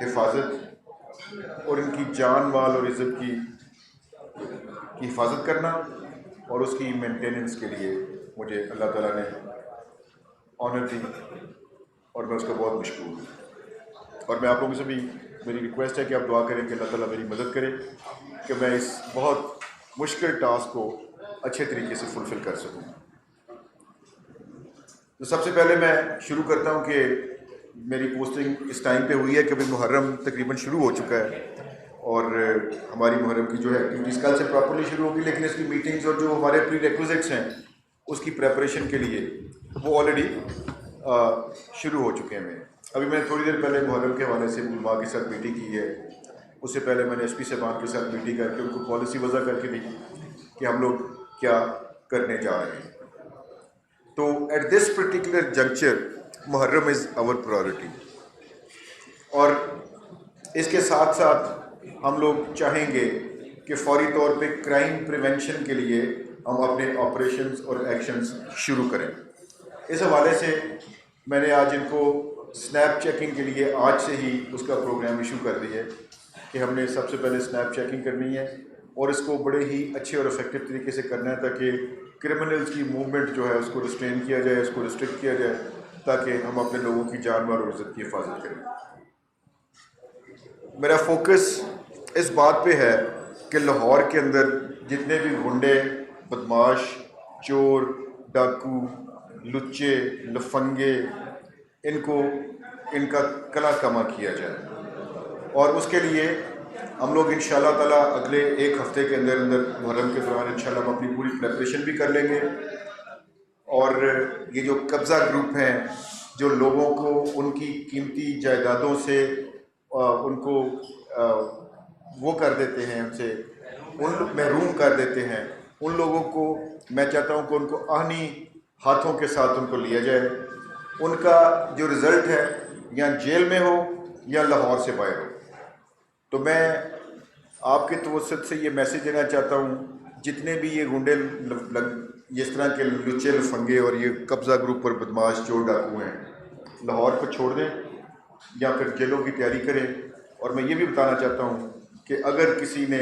حفاظت اور ان کی جان مال اور عزت کی حفاظت کرنا اور اس کی مینٹیننس کے لیے مجھے اللہ تعالیٰ نے آنر دی اور میں اس کا بہت مشکور ہوں. اور میں آپ لوگوں سے بھی میری ریکویسٹ ہے کہ آپ دعا کریں کہ اللہ تعالیٰ میری مدد کرے کہ میں اس بہت مشکل ٹاسک کو اچھے طریقے سے فلفل کر سکوں. تو سب سے پہلے میں شروع کرتا ہوں کہ میری پوسٹنگ اس ٹائم پہ ہوئی ہے کہ ابھی محرم تقریباً شروع ہو چکا ہے اور ہماری محرم کی جو ہے ایکٹیویٹیز کل سے پراپرلی شروع ہوگی، لیکن اس کی میٹنگز اور جو ہمارے پری ریکوزٹس ہیں اس کی پریپریشن کے لیے وہ آلریڈی شروع ہو چکے ہیں. ابھی میں نے تھوڑی دیر پہلے محرم کے حوالے سے علماء کے ساتھ میٹنگ کی ہے. اس سے پہلے میں نے ایس پی صاحبان کے ساتھ میٹنگ کر کے ان کو پالیسی وضع کر کے دی کہ ہم لوگ کیا کرنے جا رہے ہیں. تو at this particular juncture Muharram is our priority, اور اس کے ساتھ ساتھ ہم لوگ چاہیں گے کہ فوری طور پہ کرائم پریونشن کے لیے ہم اپنے آپریشنز اور ایکشنز شروع کریں. اس حوالے سے میں نے آج ان کو سنیپ چیکنگ کے لیے آج سے ہی اس کا پروگرام ایشو کر دی ہے کہ ہم نے سب سے پہلے سنیپ چیکنگ کرنی ہے اور اس کو بڑے ہی اچھے اور افیکٹو طریقے سے کرنا ہے تاکہ کرمنلز کی موومنٹ جو ہے اس کو ریسٹرین کیا جائے، اس کو ریسٹرکٹ کیا جائے تاکہ ہم اپنے لوگوں کی جان مال اور عزت کی حفاظت کریں. میرا فوکس اس بات پہ ہے کہ لاہور کے اندر جتنے بھی گنڈے، بدماش، چور، ڈاکو، لچے، لفنگے، ان کا کلا کما کیا جائے. اور اس کے لیے ہم لوگ انشاءاللہ تعالیٰ اگلے ایک ہفتے کے اندر محرم کے دوران انشاءاللہ ہم اپنی پوری پریپریشن بھی کر لیں گے. اور یہ جو قبضہ گروپ ہیں جو لوگوں کو ان کی قیمتی جائیدادوں سے ان کو وہ کر دیتے ہیں، ان سے محروم کر دیتے ہیں، ان لوگوں کو میں چاہتا ہوں کہ ان کو آہنی ہاتھوں کے ساتھ ان کو لیا جائے. ان کا جو رزلٹ ہے یا جیل میں ہو یا لاہور سے باہر ہو. تو میں آپ کے توسط سے یہ میسیج دینا چاہتا ہوں، جتنے بھی یہ گنڈے اس طرح کے لچے لفنگے اور یہ قبضہ گروپ پر بدماش چور ڈاکو ہیں، لاہور کو چھوڑ دیں یا پھر جیلوں کی تیاری کریں. اور میں یہ بھی بتانا چاہتا ہوں کہ اگر کسی نے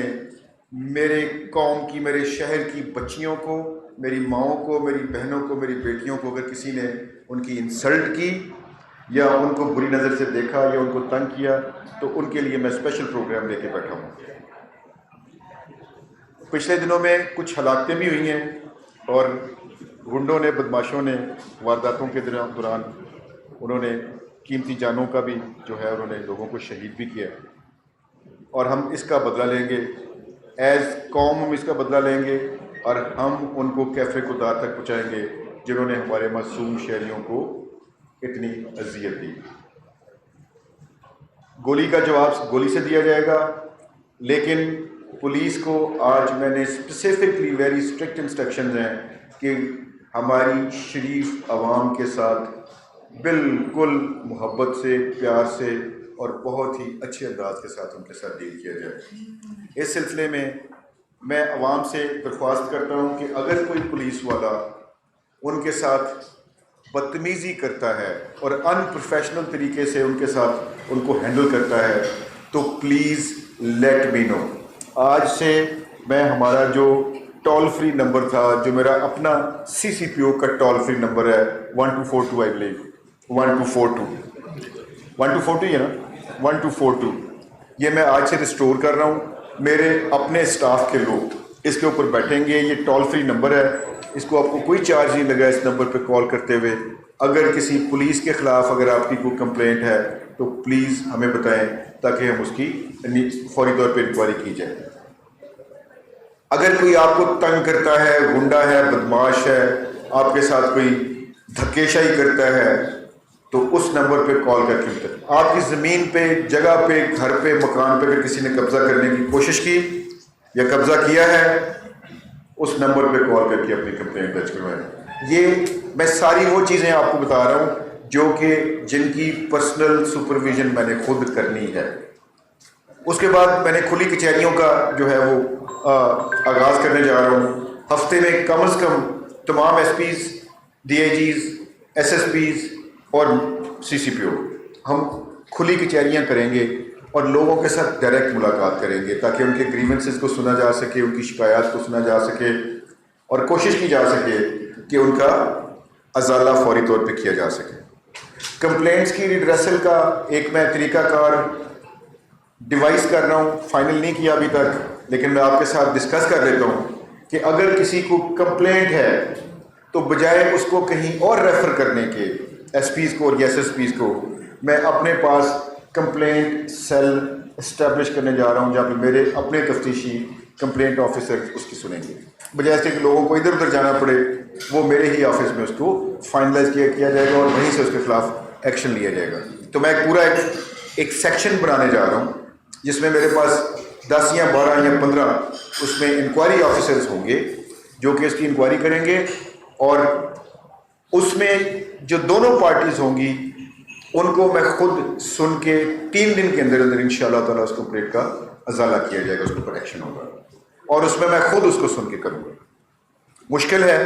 میرے قوم کی، میرے شہر کی بچیوں کو، میری ماؤں کو، میری بہنوں کو، میری بیٹیوں کو اگر کسی نے ان کی انسلٹ کی یا ان کو بری نظر سے دیکھا یا ان کو تنگ کیا تو ان کے لیے میں اسپیشل پروگرام لے کے بیٹھا ہوں. پچھلے دنوں میں کچھ ہلاکتیں بھی ہوئی ہیں اور گنڈوں نے، بدماشوں نے وارداتوں کے دوران انہوں نے قیمتی جانوں کا بھی جو ہے انہوں نے لوگوں کو شہید بھی کیا. اور ہم اس کا بدلہ لیں گے، ایز قوم ہم اس کا بدلہ لیں گے اور ہم ان کو کیفے خدا تک پہنچائیں گے جنہوں نے ہمارے معصوم شہریوں کو اتنی اذیت دی. گولی کا جواب گولی سے دیا جائے گا، لیکن پولیس کو آج میں نے اسپیسیفکلی ویری اسٹرکٹ انسٹرکشنز ہیں کہ ہماری شریف عوام کے ساتھ بالکل محبت سے، پیار سے اور بہت ہی اچھے انداز کے ساتھ ان کے ساتھ ڈیل کیا جائے. اس سلسلے میں عوام سے درخواست کرتا ہوں کہ اگر کوئی پولیس والا ان کے ساتھ بدتمیزی کرتا ہے اور ان پروفیشنل طریقے سے ان کے ساتھ ان کو ہینڈل کرتا ہے تو پلیز لیٹ می نو. آج سے میں ہمارا جو ٹول فری نمبر تھا، جو میرا اپنا سی سی پی او کا ٹول فری نمبر ہے 1242 آئی بلیو 1242 ہی ہے نا 1242، یہ میں آج سے ریسٹور کر رہا ہوں. میرے اپنے اسٹاف کے لوگ اس کے اوپر بیٹھیں گے. یہ ٹول فری نمبر ہے، اس کو آپ کو کوئی چارج نہیں لگا اس نمبر پہ کال کرتے ہوئے. اگر کسی پولیس کے خلاف اگر آپ کی کوئی کمپلینٹ ہے تو پلیز ہمیں بتائیں تاکہ ہم اس کی فوری طور پہ انکوائری کی جائے. اگر کوئی آپ کو تنگ کرتا ہے، گنڈا ہے، بدماش ہے، آپ کے ساتھ کوئی دھکے شاہی کرتا ہے تو اس نمبر پہ کال کر کے بتائیں. آپ کی زمین پہ، جگہ پہ، گھر پہ، مکان پہ اگر کسی نے قبضہ کرنے کی کوشش کی یا قبضہ کیا ہے، اس نمبر پہ کال کر کے اپنی کمپلینٹ درج کروائیں. یہ میں ساری وہ چیزیں آپ کو بتا رہا ہوں جو کہ جن کی پرسنل سپرویژن میں نے خود کرنی ہے. اس کے بعد میں نے کھلی کچہریوں کا جو ہے وہ آغاز کرنے جا رہا ہوں. ہفتے میں کم از کم تمام SPs, DIGs, SSPs اور سی سی پی او ہم کھلی کچہریاں کریں گے اور لوگوں کے ساتھ ڈائریکٹ ملاقات کریں گے تاکہ ان کے گریونسز کو سنا جا سکے، ان کی شکایات کو سنا جا سکے اور کوشش کی جا سکے کہ ان کا ازالہ فوری طور پہ کیا جا سکے۔ کمپلینٹس کی ریڈریسل کا ایک میں طریقہ کار ڈیوائس کر رہا ہوں، فائنل نہیں کیا ابھی تک، لیکن میں آپ کے ساتھ ڈسکس کر لیتا ہوں کہ اگر کسی کو کمپلینٹ ہے تو بجائے اس کو کہیں اور ریفر کرنے کے ایس پیز کو اور ایس ایس پیز کو، میں اپنے پاس کمپلینٹ سیل اسٹیبلش کرنے جا رہا ہوں جہاں پہ میرے اپنے تفتیشی کمپلینٹ آفیسر اس کی سنیں گے، بجائے سے کہ لوگوں کو ادھر ادھر جانا پڑے، وہ میرے ہی آفس میں اس کو فائنلائز کیا جائے گا اور وہیں سے اس کے خلاف ایکشن لیا جائے گا۔ تو میں ایک پورا ایک سیکشن بنانے جا رہا ہوں جس میں میرے پاس 10 یا 12 یا 15 اس میں انکوائری آفیسرز ہوں گے جو کہ اس کی انکوائری کریں گے، اور اس میں جو دونوں پارٹیز ہوں گی ان کو میں خود سن کے 3 دن کے اندر اندر انشاءاللہ تعالیٰ اس کمپلیٹ کا ازالہ کیا جائے گا، اس کے اوپر ایکشن ہوگا، اور اس میں خود اس کو سن کے کروں گا۔ مشکل ہے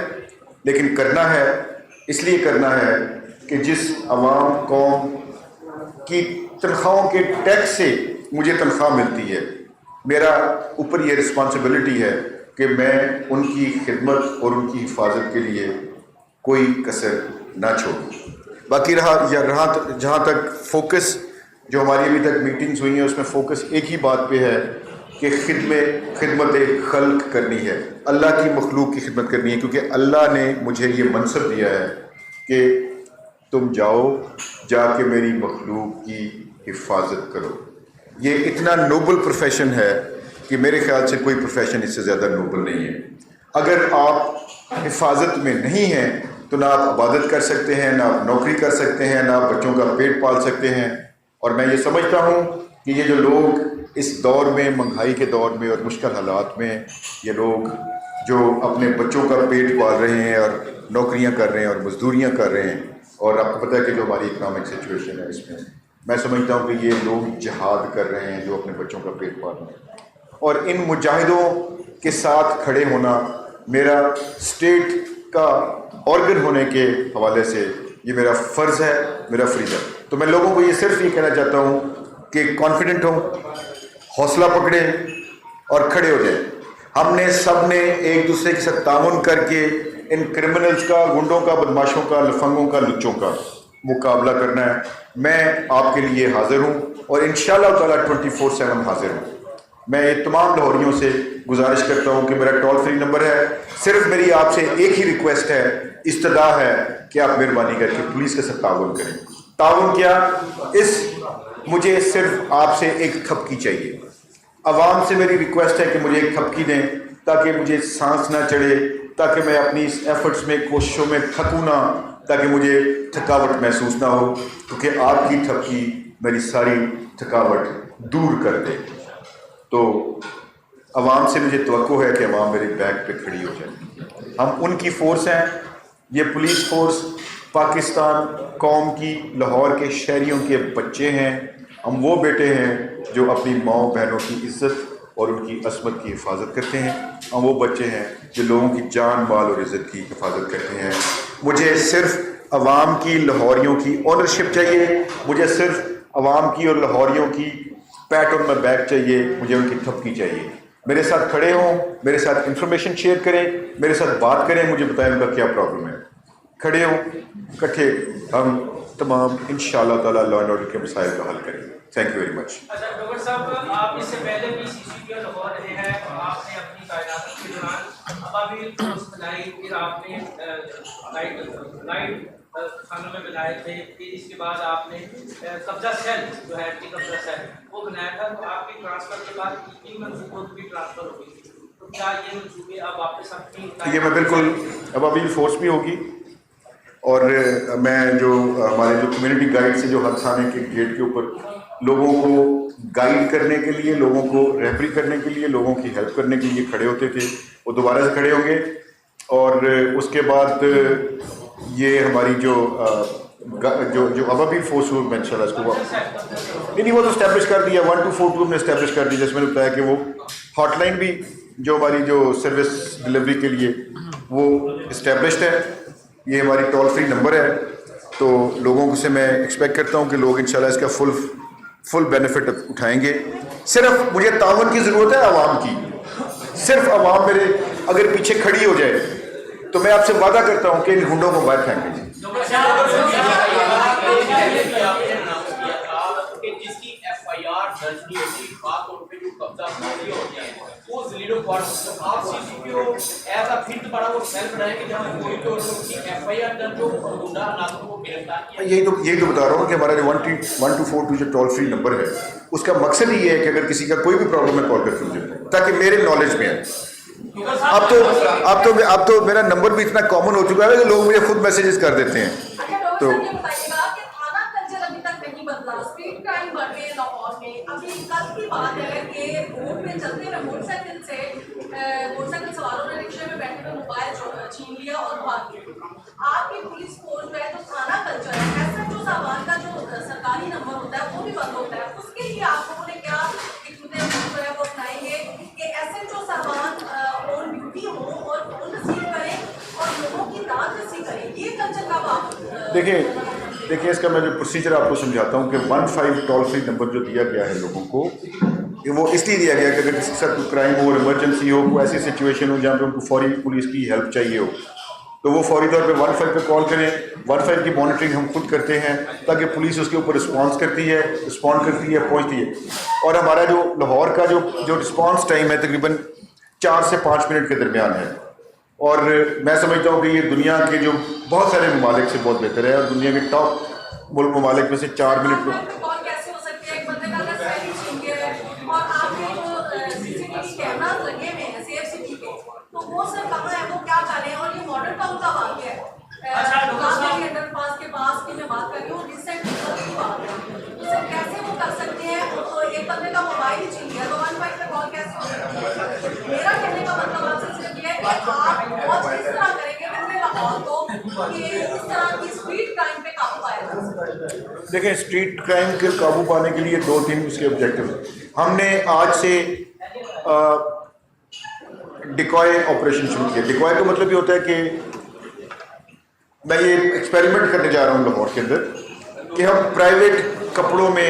لیکن کرنا ہے، اس لیے کرنا ہے کہ جس عوام قوم کی تنخواہوں کے ٹیکس سے مجھے تنخواہ ملتی ہے، میرا اوپر یہ رسپانسبلٹی ہے کہ میں ان کی خدمت اور ان کی حفاظت کے لیے کوئی کسر نہ چھوڑوں۔ باقی جہاں تک فوکس جو ہماری ابھی تک میٹنگز ہوئی ہیں اس میں فوکس ایک ہی بات پہ ہے کہ خدمت خلق کرنی ہے، اللہ کی مخلوق کی خدمت کرنی ہے، کیونکہ اللہ نے مجھے یہ منصب دیا ہے کہ تم جا کے میری مخلوق کی حفاظت کرو۔ یہ اتنا نوبل پروفیشن ہے کہ میرے خیال سے کوئی پروفیشن اس سے زیادہ نوبل نہیں ہے۔ اگر آپ حفاظت میں نہیں ہیں تو نہ آپ عبادت کر سکتے ہیں، نہ آپ نوکری کر سکتے ہیں، نہ آپ بچوں کا پیٹ پال سکتے ہیں۔ اور میں یہ سمجھتا ہوں کہ یہ جو لوگ اس دور میں، مہنگائی کے دور میں اور مشکل حالات میں، یہ لوگ جو اپنے بچوں کا پیٹ پال رہے ہیں اور نوکریاں کر رہے ہیں اور مزدوریاں کر رہے ہیں، اور آپ کو پتہ ہے کہ جو ہماری اکنامک سچویشن ہے اس میں سمجھتا ہوں کہ یہ لوگ جہاد کر رہے ہیں جو اپنے بچوں کا پیٹ پال رہے ہیں، اور ان مجاہدوں کے ساتھ کھڑے ہونا میرا اسٹیٹ کا آرگن ہونے کے حوالے سے یہ میرا فرض ہے، میرا فریضہ ہے۔ تو میں لوگوں کو یہ صرف یہ کہنا چاہتا ہوں کہ کانفیڈنٹ ہوں، حوصلہ پکڑیں اور کھڑے ہو جائیں۔ ہم نے سب نے ایک دوسرے کے ساتھ تعاون کر کے ان کرمنلز کا، گنڈوں کا، بدماشوں کا، لفنگوں کا، لچوں کا مقابلہ کرنا ہے۔ میں آپ کے لیے حاضر ہوں اور انشاءاللہ تعالیٰ 24/7 حاضر ہوں۔ میں یہ تمام لاہوریوں سے گزارش کرتا ہوں کہ میرا ٹول فری نمبر ہے، صرف میری آپ سے ایک ہی ریکویسٹ ہے، استدعا ہے کہ آپ مہربانی کر کے پولیس کے ساتھ تعاون کریں۔ تعاون کیا، مجھے صرف آپ سے ایک تھپکی چاہیے۔ عوام سے میری ریکویسٹ ہے کہ مجھے ایک تھپکی دیں تاکہ مجھے سانس نہ چڑھے، تاکہ میں اپنی اس ایفرٹس میں، کوششوں میں تھکوں نہ، تاکہ مجھے تھکاوٹ محسوس نہ ہو، کیونکہ آپ کی تھپکی میری ساری تھکاوٹ دور کر دے۔ تو عوام سے مجھے توقع ہے کہ عوام میرے بیک پہ کھڑی ہو جائے۔ ہم ان کی فورس ہیں، یہ پولیس فورس پاکستان قوم کی، لاہور کے شہریوں کے بچے ہیں، ہم وہ بیٹے ہیں جو اپنی ماؤں بہنوں کی عزت اور ان کی عصمت کی حفاظت کرتے ہیں، ہم وہ بچے ہیں جو لوگوں کی جان مال اور عزت کی حفاظت کرتے ہیں۔ مجھے صرف عوام کی، لاہوریوں کی اونرشپ چاہیے، مجھے صرف عوام کی اور لاہوریوں کی پیٹ آن مائی بیک چاہیے، مجھے ان کی تھپکی چاہیے۔ میرے ساتھ کھڑے ہوں، میرے ساتھ انفارمیشن شیئر کریں، میرے ساتھ بات کریں، مجھے بتائیں ان کا کیا پرابلم ہے۔ کھڑے ہوں، اکٹھے ہم تمام انشاءاللہ تعالیٰ لا اینڈ آرڈر کے مسائل کا حل کریں گے۔ Thank you very much. اچھا ڈاکٹر صاحب، آپ اس سے پہلے بھی سی سی پی او لاہور رہے ہیں، آپ نے اپنی تعیناتی کے دوران ابابیل فورس بنائی، پھر آپ نے لائٹ خانوں میں بنائے تھے، پھر اس کے بعد آپ نے قبضہ سیل جو ہے اینٹی قبضہ سیل وہ بنایا تھا، تو آپ کی ٹرانسفر کے بعد ان منصوبوں کی ٹرانسفر ہو گئی تھی، تو کیا یہ منصوبے اب واپس اپنی؟ یہ میں بالکل، ابابیل فورس بھی ہوگی، اور میں جو ہمارے جو کمیونٹی گائیڈ سے جو ہر تھانے کے گیٹ کے اوپر لوگوں کو گائیڈ کرنے کے لیے، لوگوں کو ریفری کرنے کے لیے، لوگوں کی ہیلپ کرنے کے لیے کھڑے ہوتے تھے، وہ دوبارہ سے کھڑے ہوں گے۔ اور اس کے بعد یہ ہماری جو ابابیل فورس ہو، میں انشاءاللہ اس کو نہیں وہ تو اسٹیبلش کر دیا، 1242 ہم نے اسٹیبلش کر دیا، جس میں نے بتایا کہ وہ ہاٹ لائن بھی جو ہماری جو سروس ڈلیوری کے لیے وہ اسٹیبلشڈ ہے، یہ ہماری ٹول فری نمبر ہے۔ تو لوگوں سے میں ایکسپیکٹ کرتا ہوں کہ لوگ انشاءاللہ اس کا फुल बेनिफिट उठाएंगे। सिर्फ मुझे तावन की ज़रूरत है आवाम की, सिर्फ आवाम मेरे अगर पीछे खड़ी हो जाए तो मैं आपसे वादा करता हूँ कि इन गुंडों को बाहर फेंकेंगे। जिसकी एफआईआर दर्ज नहीं होती, बात उन पे जो कब्जा नहीं होता है वो जिलों पर आप सीसीपी को ऐसा फिर बड़ा वो सेल बनाएंगे जहां कोई तो उनकी एफआईआर दर्ज हो और गुंडा नाज़िम को गिरफ्तार किया। यही तो बता रहा हूँ कि हमारा जो 1242 जो टोल फ्री नंबर है उसका मकसद ही ये है कि अगर किसी का कोई भी प्रॉब्लम है कॉल करके मुझे, ताकि मेरे नॉलेज में है। अब तो मेरा नंबर भी इतना कॉमन हो चुका है कि लोग मुझे खुद मैसेजेस कर देते हैं। तो स्ट्रीट क्राइम बढ़ रहे हैं लाहौर में। अभी कल की बात है कि रोड पे चलते हुए मोटरसाइकिल सवारों ने रिक्शे में बैठे हुए मोबाइल छीन लिया और भाग गए। आपकी पुलिस फोर्स जो है तो थाना कल्चर है, एसएचओ सामान का जो सरकारी नंबर होता है वो भी बंद होता है। उसके लिए आप लोगों ने क्या जो है वो अपनाएंगे कि एसएचओ सामान ऑन ड्यूटी हो और फोन रिसीव करें और लोगों की दाद रिसीव करें? ये कल्चर कब आप देखिए इसका मैं जो प्रोसीजर आपको समझाता हूँ कि 15 टोल फ्री नंबर जो दिया गया है लोगों को, वो इसलिए दिया गया कि अगर किसी के साथ कोई क्राइम हो, इमरजेंसी हो, कोई ऐसी सिचुएशन हो जहाँ पे उनको फौरी पुलिस की हेल्प चाहिए हो, तो वो फौरी तौर पे 15 पे कॉल करें। 15 की मॉनिटरिंग हम खुद करते हैं ताकि पुलिस उसके ऊपर रिस्पॉन्ड करती है, पहुँचती है। और हमारा जो लाहौर का जो रिस्पॉन्स टाइम है तकरीबन 4 से 5 मिनट के दरमियान है। और मैं समझता हूँ कि ये दुनिया के जो बहुत सारे ममालिक से बहुत बेहतर है और दुनिया के टॉप मुल्क ममालिक में से 4 मिनट में कॉल कैसे हो सकती है? एक बंदे का अगर सैलरी छीन गया है और आपके जो सीसीटीवी कैमरास लगे हुए हैं सेफ सिटी के, तो वो सर कहाँ है, वो क्या कर रहे हैं? और ये मॉडल टाउन का वाक़या है, अंडरपास के पास की मैं बात कर रही हूँ, रिसेंट की बात है। तो सर कैसे वो कर सकते हैं? तो एक बंदे का मोबाइल ही छीन गया तो 15 पे कॉल कैसे हो सकती है? मेरा कहने का मतलब आपसे सिर्फ ये है कि आप बहुत किस तरह करेंगे पूरे लाहौर को कि इस तरह की स्ट्रीट क्राइम पे काबू पाया जा सके? देखें, स्ट्रीट क्राइम के काबू पाने के लिए 2-3 उसके ऑब्जेक्टिव हमने आज से डिकॉय ऑपरेशन शुरू किया। डिकॉय का मतलब ये होता है कि मैं ये एक्सपेरिमेंट करने जा रहा हूँ लाहौर के अंदर कि हम प्राइवेट कपड़ों में,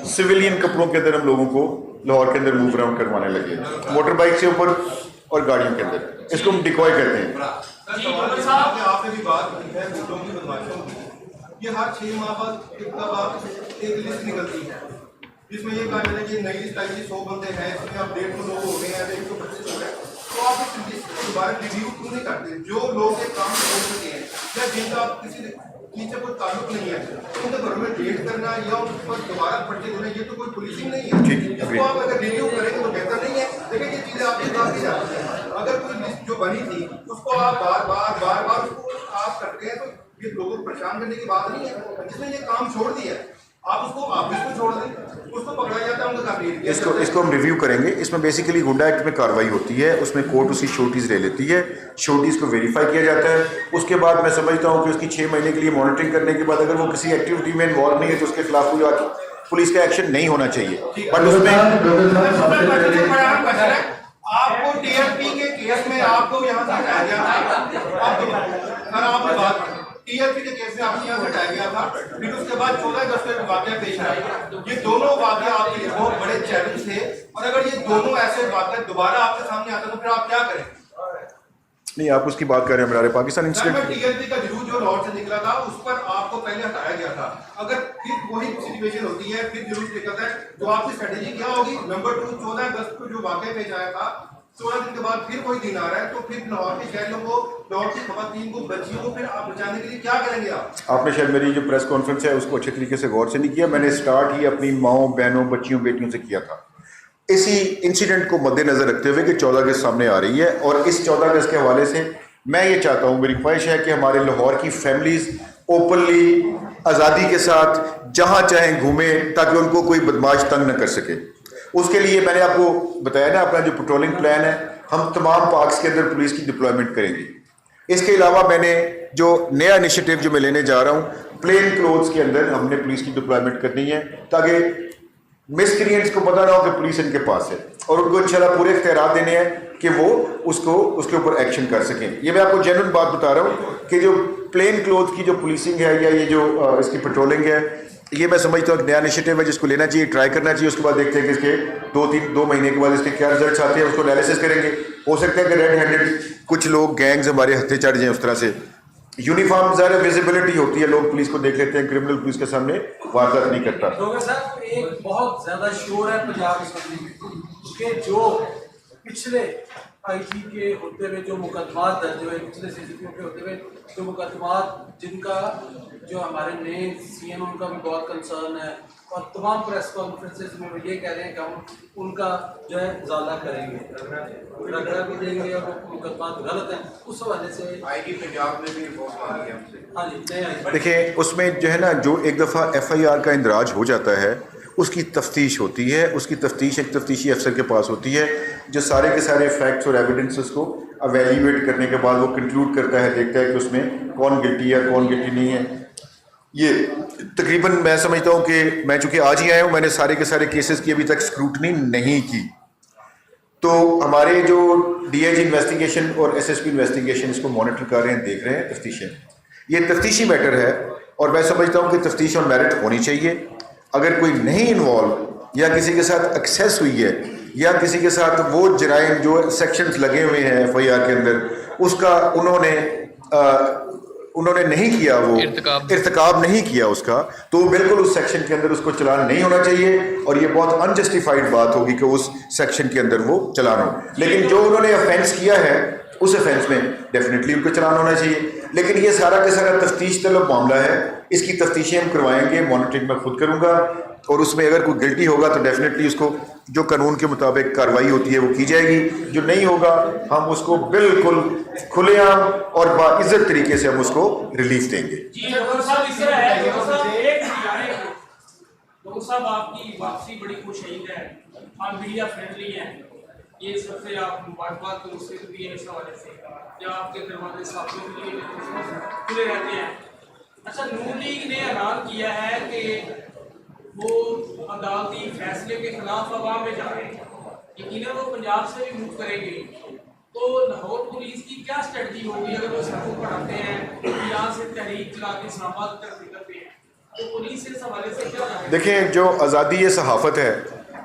सिविलियन कपड़ों के अंदर हम लोगों को लाहौर के अंदर मूव अराउंड करवाने लगे, मोटर बाइक से ऊपर और गाड़ियों के अंदर। इसको हम डिकॉय कहते हैं। आपने भी बात की है गुंडों की, बदमाशों की। ये हर 6 माह बाद एक लिस्ट निकलती है जिसमें ये कहा जाता है कि नई लिस्ट आई थी, 100 बंदे हैं, इसमें अब 150 लोग हो गए हैं, 125 हो गए। तो आप इस लिस्ट को दोबारा रिव्यू क्यों नहीं करते? जो लोग ये काम छोड़ चुके हैं या जिनका किसी चीज से कोई ताल्लुक नहीं है, उनके घरों में रेड करना या उन पर दोबारा पर्चे देना, ये तो कोई पुलिसिंग नहीं है। इसको आप अगर रिव्यू करेंगे तो बेहतर नहीं है। देखिए ये चीजें आपके साथ ही जाती हैं। अगर कोई लिस्ट जो बनी थी उसको आप बार बार उसको आप करते हैं तो ये लोगों को परेशान करने की बात नहीं है। जिसने ये काम छोड़ दिया है आप इसको छोड़ दें, उसको पकड़ा जाता है, उनका काम नहीं किया। इसको हम रिव्यू करेंगे। इसमें बेसिकली गुंडा एक्ट में कार्रवाई होती है, उसमें कोर्ट उसकी शोटीज ले लेती है, शोटीज को वेरीफाई किया जाता है। उसके बाद मैं समझता हूँ कि उसकी 6 महीने के लिए मॉनिटरिंग करने के बाद अगर वो किसी एक्टिविटी में इन्वॉल्व नहीं है तो उसके खिलाफ कोई पुलिस का एक्शन नहीं होना चाहिए। बट उसमें आपको टीआरपी के केस में आपको यहाँ से हटाया गया था, आपने बात टीआरपी के केस में आपको यहाँ से हटाया गया था, फिर उसके बाद 14 अगस्त में वाकया पेश आया। ये दोनों वाकया आपके लिए बहुत बड़े चैलेंज थे और अगर ये दोनों ऐसे वाकया दोबारा आपके सामने आता तो फिर आप क्या करें? नहीं, आप उसकी बात कर रहे हैं, मेरे पाकिस्तान इंसिडेंट टीआरपी का जरूर जो लाहौर से निकला था उस पर आपको पहले हटाया गया था। अगर फिर वही सिचुएशन होती है, फिर जरूर दिक्कत है, तो आपकी स्ट्रेटेजी क्या होगी? नंबर 2, 14 अगस्त को जो वाकया पेश आया था, 16 दिन के बाद फिर कोई दिन आ रहा है, तो फिर लाहौर के शहरियों को, लाहौर की खवातीन को, बच्चियों को फिर आप बचाने के लिए क्या करेंगे आप? आपने शायद मेरी जो प्रेस कॉन्फ्रेंस है उसको अच्छे तरीके से गौर से नहीं किया। मैंने स्टार्ट ही अपनी माँओं, बहनों, बच्चियों, बेटियों से किया था। इसी इंसिडेंट को मद्देनजर रखते हुए कि 14 अगस्त सामने आ रही है और इस 14 अगस्त के हवाले से मैं ये चाहता हूँ, मेरी ख्वाहिश है कि हमारे लाहौर की फैमिलीज़ ओपनली, आज़ादी के साथ जहाँ चाहें घूमें ताकि उनको कोई बदमाश तंग न कर सके। उसके लिए मैंने आपको बताया ना, अपना जो पेट्रोलिंग प्लान है, हम तमाम पार्क्स के अंदर पुलिस की डिप्लॉयमेंट करेंगे। इसके अलावा मैंने जो नया इनिशिएटिव जो मैं लेने जा रहा हूँ, प्लेन क्लोथ्स के अंदर हमने पुलिस की डिप्लॉयमेंट करनी है ताकि मिसक्रिएंट्स को पता ना हो कि पुलिस इनके पास है और उनको इंशाल्लाह पूरे इख्तियारात देने हैं कि वो उसके ऊपर एक्शन कर सकें। ये मैं आपको जेन्युइन बात बता रहा हूँ कि जो प्लेन क्लोथ की जो पुलिसिंग है या ये जो इसकी पेट्रोलिंग है, ये मैं समझता हूँ एक नया इनिशिएटिव है जिसको लेना चाहिए, ट्राई करना चाहिए। उसके बाद देखते हैं कि इसके 2 महीने के बाद इसके क्या रिजल्ट्स आते हैं, उसको एनालिसिस करेंगे। हो सकता है कि रेड हैंडेड कुछ लोग गैंग्स हमारे हत्थे चढ़ जाएं उस तरह से। यूनिफॉर्म ज़्यादा विजिबिलिटी होती है, लोग पुलिस को देख लेते हैं, क्रिमिनल पुलिस के सामने वारदात नहीं करता। डॉक्टर साहब, एक बहुत ज्यादा शोर है पंजाब असम्बली में कि जो पिछले आईजी के होते हुए जो मुकदमात दर्ज हुए, पिछले सीसीपीओ के होते हुए जो मुकदमात, जिनका जो हमारे नए सीएम उनका भी बहुत कंसर्न है, और तमाम प्रेस कॉन्फ्रेंसेस में वो ये कह रहे हैं कि हम उनका जो है इजाला करेंगे, रगड़ा भी देंगे और वो मुकदमात गलत हैं। उस हवाले से आईटी पंजाब ने भी रिपोर्ट मांगी है हमसे। हाँ जी, देखिए उसमें जो है ना, जो एक दफ़ा FIR का इंदराज हो जाता है उसकी तफ्तीश होती है। उसकी तफ्तीश एक तफ्तीशी अफसर के पास होती है जो सारे के सारे फैक्ट्स और एविडेंसेस को अवेल्यूएट करने के बाद वो कंक्लूड करता है, देखता है कि उसमें कौन गिल्टी है कौन गिल्टी नहीं है। ये तकरीबन मैं समझता हूँ कि मैं चूँकि आज ही आया हूँ, मैंने सारे के सारे केसेस की अभी तक स्क्रूटनी नहीं की। तो हमारे जो DIG इन्वेस्टिगेशन और SSP इन्वेस्टिगेशन इसको मॉनिटर कर रहे हैं, देख रहे हैं, तफ्तीशें, ये तफ्तीशी मैटर है और मैं समझता हूँ कि तफ्तीश और मेरिट होनी चाहिए। अगर कोई नहीं इन्वॉल्व या किसी के साथ एक्सेस हुई है या किसी के साथ वो जराइम जो सेक्शंस लगे हुए हैं FIR के अंदर उसका उन्होंने नहीं किया, वो इर्तिकाब नहीं किया उसका, तो बिल्कुल उस सेक्शन के अंदर उसको चलान नहीं होना चाहिए और ये बहुत अनजस्टिफाइड बात होगी कि उस सेक्शन के अंदर वो चलान हो। लेकिन जो उन्होंने ऑफेंस किया है उस ऑफेंस में डेफिनेटली उनको चलान होना चाहिए। लेकिन ये सारा का सारा तफ्तीश तलब मामला है, इसकी तफ्तीशें हम करवाएंगे, मॉनिटरिंग मैं खुद करूँगा और उसमें अगर कोई गिल्टी होगा तो डेफिनेटली उसको जो कानून के मुताबिक कार्रवाई होती है वो की जाएगी, जो नहीं होगा हम उसको बिल्कुल खुलेआम और बाइज्जत तरीके से हम उसको रिलीफ देंगे। डॉक्टर साहब आपकी वापसी बड़ी खुशहाल है, आप मीडिया फ्रेंडली हैं, ये सबसे आप मुबारकबाद तो उससे भी है इस हवाले से, या आपके दरवाजे साथियों के लिए खुले रहते हैं। अच्छा, नून लीग ने ऐलान किया है कि वो अदालती फैसले के खिलाफ अवाम में जा रहे हैं, यकीनन वो पंजाब से भी मूव करेंगे, तो लाहौर पुलिस की क्या स्ट्रेटजी होगी अगर वो सड़कों पर आते हैं, यहाँ से तहरीक चला के इस्लामाबाद तक निकलते हैं, तो पुलिस इस हवाले से क्या करेगी? देखिए, जो आज़ादी सहाफ़त है,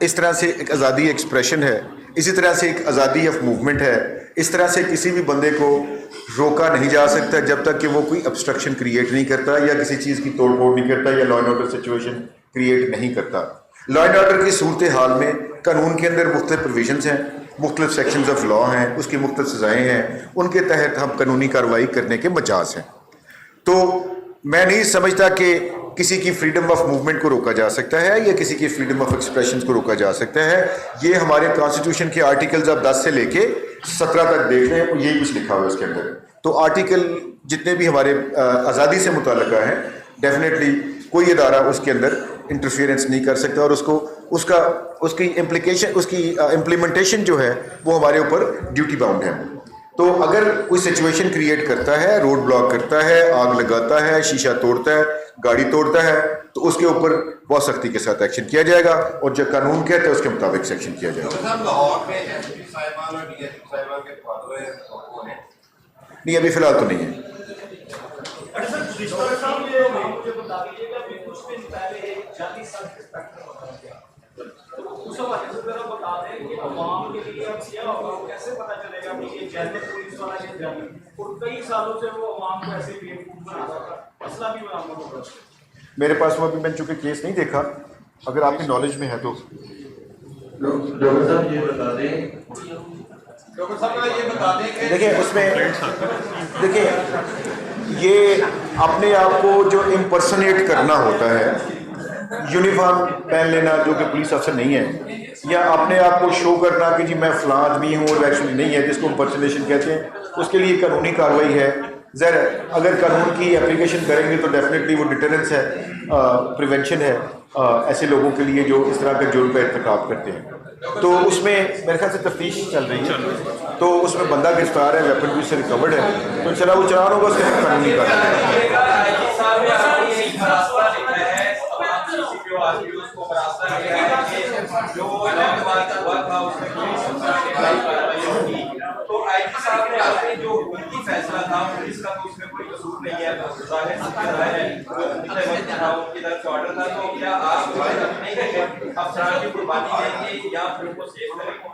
इस तरह से एक आज़ादी एक्सप्रेशन है, इसी तरह से एक आज़ादी ऑफ मूवमेंट है। इस तरह से किसी भी बंदे को रोका नहीं जा सकता जब तक कि वो कोई ऑब्स्ट्रक्शन क्रिएट नहीं करता या किसी चीज़ की तोड़ फोड़ नहीं करता या law and order situation create नहीं करता। लॉ एंड ऑर्डर की सूरत हाल में कानून के अंदर मुख्तलिफ प्रोविजंस हैं, मुख्तलिफ सेक्शंस ऑफ लॉ हैं, उसकी मुख्तलिफ सज़ाएँ हैं, उनके तहत हम कानूनी कार्रवाई करने के मजाज हैं। तो मैं नहीं समझता कि किसी की फ्रीडम ऑफ मूवमेंट को रोका जा सकता है या किसी की फ्रीडम ऑफ एक्सप्रेशन को रोका जा सकता है। ये हमारे कॉन्स्टिट्यूशन के आर्टिकल्स आप 10 से लेके 17 तक देख लें और यही कुछ लिखा हुआ है उसके अंदर। तो आर्टिकल जितने भी हमारे आज़ादी से मुताल्लिक़ हैं, डेफिनेटली कोई इदारा उसके अंदर इंटरफियरेंस नहीं कर सकता और उसकी इम्प्लीमेंटेशन जो है वो हमारे ऊपर ड्यूटी बाउंड है। तो अगर कोई सिचुएशन क्रिएट करता है, रोड ब्लॉक करता है, आग लगाता है, शीशा तोड़ता है, गाड़ी तोड़ता है, तो उसके ऊपर बहुत सख्ती के साथ एक्शन किया जाएगा और जो कानून कहता है उसके मुताबिक सेक्शन किया जाएगा। नहीं, अभी फिलहाल तो नहीं है। उस हवाले से जरा बता दें कि अवाम के लिए अब क्या होगा, कैसे पता चलेगा कि ये जैसे पुलिस वाला ये जानी और कई सालों से वो अवाम को ऐसे बेवकूफ बना रहा था, मसला भी बरामद होगा। मेरे पास वो अभी मैंने चूंकि केस नहीं देखा, अगर आपकी नॉलेज में है तो डॉक्टर साहब ये बता दें, डॉक्टर साहब ये बता दें कि देखिए उसमें देखिए ये अपने आप को जो इम्पर्सनेट करना होता है, यूनिफॉर्म पहन लेना जो कि पुलिस अफसर नहीं है, या अपने आप को शो करना कि जी मैं फलां आदमी हूँ और एक्चुअली नहीं है, जिसको इम्पर्सनेशन कहते हैं, उसके लिए कानूनी कार्रवाई है। ज़रा अगर कानून की एप्लीकेशन करेंगे तो डेफिनेटली वो डिटरेंस है, प्रिवेंशन है ऐसे लोगों के लिए जो इस तरह के जुर्म का इर्तिकाब करते हैं। तो उसमें मेरे ख्याल से तफ्तीश चल रही है, तो उसमें बंदा गिरफ्तार है, वेपन भी उससे रिकवर्ड है, तो चला वो चलान होगा, उसके कानूनी तो आईजी साहब ने आपने जो फैसला था पुलिस का, तो उसमें कोई कसूर नहीं है, जाहिर सी राय है, इतने वक्त था उनकी तरफ से ऑर्डर था, तो क्या आप नहीं अफसरान की कुर्बानी देंगे या फिर उनको सेव करेंगे?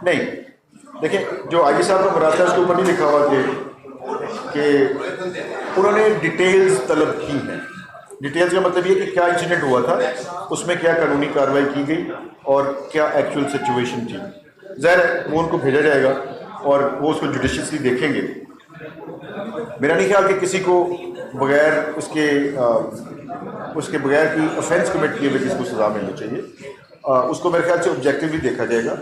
नहीं, देखिए जो आईजी साहब का मरासला उसके ऊपर नहीं लिखा हुआ कि उन्होंने डिटेल्स तलब की हैं। डिटेल्स का मतलब ये कि क्या इंसिडेंट हुआ था, उसमें क्या कानूनी कार्रवाई की गई और क्या एक्चुअल सिचुएशन थी। ज़ाहिर है वो उनको भेजा जाएगा और वो उसको जुडिशियसली देखेंगे। मेरा नहीं ख्याल कि किसी को बगैर उसके बगैर की ऑफेंस कमिट किए हुए किसी को सज़ा मिलनी चाहिए। उसको मेरे ख्याल से ऑब्जेक्टिवली देखा जाएगा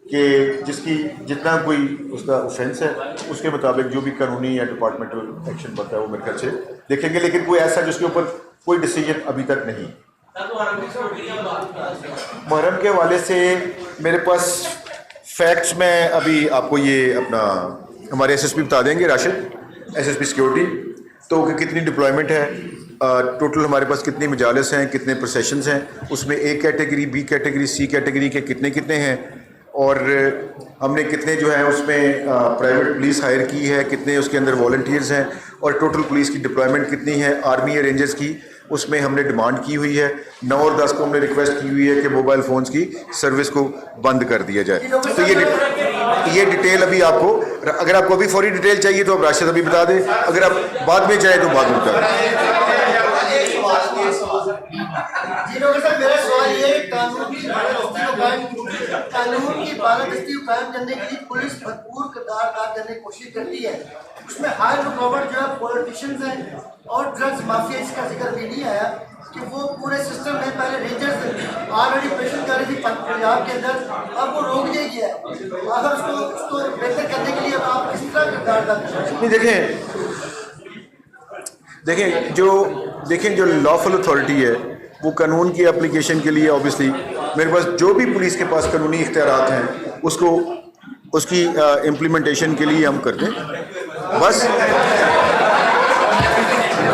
कि जिसकी जितना कोई उसका ऑफेंस है उसके मुताबिक जो भी कानूनी या डिपार्टमेंटल एक्शन बनता है वो मेरे ख्याल से देखेंगे, लेकिन कोई ऐसा जिसके ऊपर कोई डिसीजन अभी तक नहीं। मुहर्रम के हवाले से मेरे पास फैक्ट्स में अभी आपको ये अपना हमारे एसएसपी बता देंगे, राशिद एसएसपी सिक्योरिटी, तो कि कितनी डिप्लॉयमेंट है, टोटल हमारे पास कितनी मजालिस हैं, कितने प्रोसेशंस हैं, उसमें A category, B category, C category के कितने कितने हैं, और हमने कितने जो हैं उसमें प्राइवेट पुलिस हायर की है, कितने उसके अंदर वॉलंटियर्स हैं, और टोटल पुलिस की डिप्लॉयमेंट कितनी है, आर्मी या रेंजर्स की उसमें हमने डिमांड की हुई है। 9 और 10 को हमने रिक्वेस्ट की हुई है कि मोबाइल फ़ोन्स की सर्विस को बंद कर दिया जाए। तो ये डिटेल अभी आपको, अगर आपको अभी फौरी डिटेल चाहिए तो आप राशिद अभी बता दें, अगर आप बाद में चाहें तो बाद में बता दें। जी डॉक्टर साहब, मेरा सवाल ये है, कानून की बालादस्ती को कायम करने के लिए पुलिस भरपूर किरदार अदा करने की कोशिश करती है, उसमें हाई रुकावट जो है पॉलिटिशियंस हैं और ड्रग्स माफिया, इसका जिक्र भी नहीं आया कि वो पूरे सिस्टम में पहले रेंजर्स ऑलरेडी ऑपरेशन कर रही थी पंजाब के अंदर, अब वो रोक दिया गया है। अगर उसको बेहतर करने के लिए आप किस तरह किरदार अदा कर सकते हैं? देखें जो लॉफुल अथॉरिटी है वो कानून की एप्लीकेशन के लिए ऑब्वियसली मेरे पास जो भी पुलिस के पास कानूनी इख्तियारात हैं उसकी इम्प्लीमेंटेशन के लिए हम करते हैं बस।